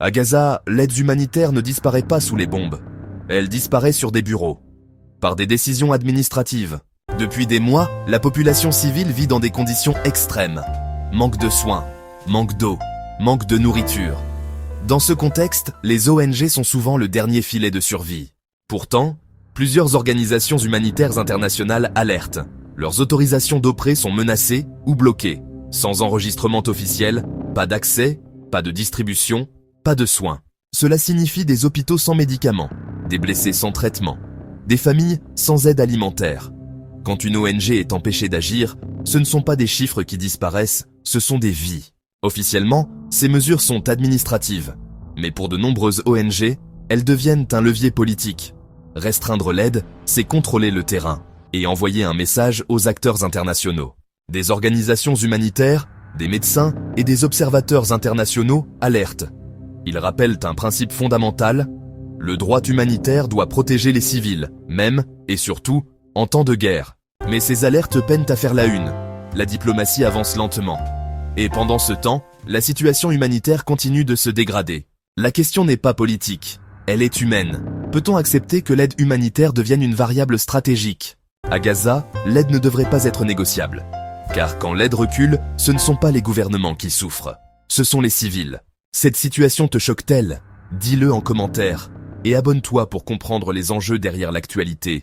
À Gaza, l'aide humanitaire ne disparaît pas sous les bombes. Elle disparaît sur des bureaux, par des décisions administratives. Depuis des mois, la population civile vit dans des conditions extrêmes. Manque de soins, manque d'eau, manque de nourriture. Dans ce contexte, les ONG sont souvent le dernier filet de survie. Pourtant, plusieurs organisations humanitaires internationales alertent. Leurs autorisations d'OPRE sont menacées ou bloquées. Sans enregistrement officiel, pas d'accès, pas de distribution, pas de soins. Cela signifie des hôpitaux sans médicaments, des blessés sans traitement, des familles sans aide alimentaire. Quand une ONG est empêchée d'agir, ce ne sont pas des chiffres qui disparaissent, ce sont des vies. Officiellement, ces mesures sont administratives. Mais pour de nombreuses ONG, elles deviennent un levier politique. Restreindre l'aide, c'est contrôler le terrain et envoyer un message aux acteurs internationaux. Des organisations humanitaires, des médecins et des observateurs internationaux alertent. Ils rappellent un principe fondamental: le droit humanitaire doit protéger les civils, même et surtout en temps de guerre. Mais ces alertes peinent à faire la une. La diplomatie avance lentement. Et pendant ce temps, la situation humanitaire continue de se dégrader. La question n'est pas politique, elle est humaine. Peut-on accepter que l'aide humanitaire devienne une variable stratégique? À Gaza, l'aide ne devrait pas être négociable. Car quand l'aide recule, ce ne sont pas les gouvernements qui souffrent, ce sont les civils. Cette situation te choque-t-elle? Dis-le en commentaire. Et abonne-toi pour comprendre les enjeux derrière l'actualité.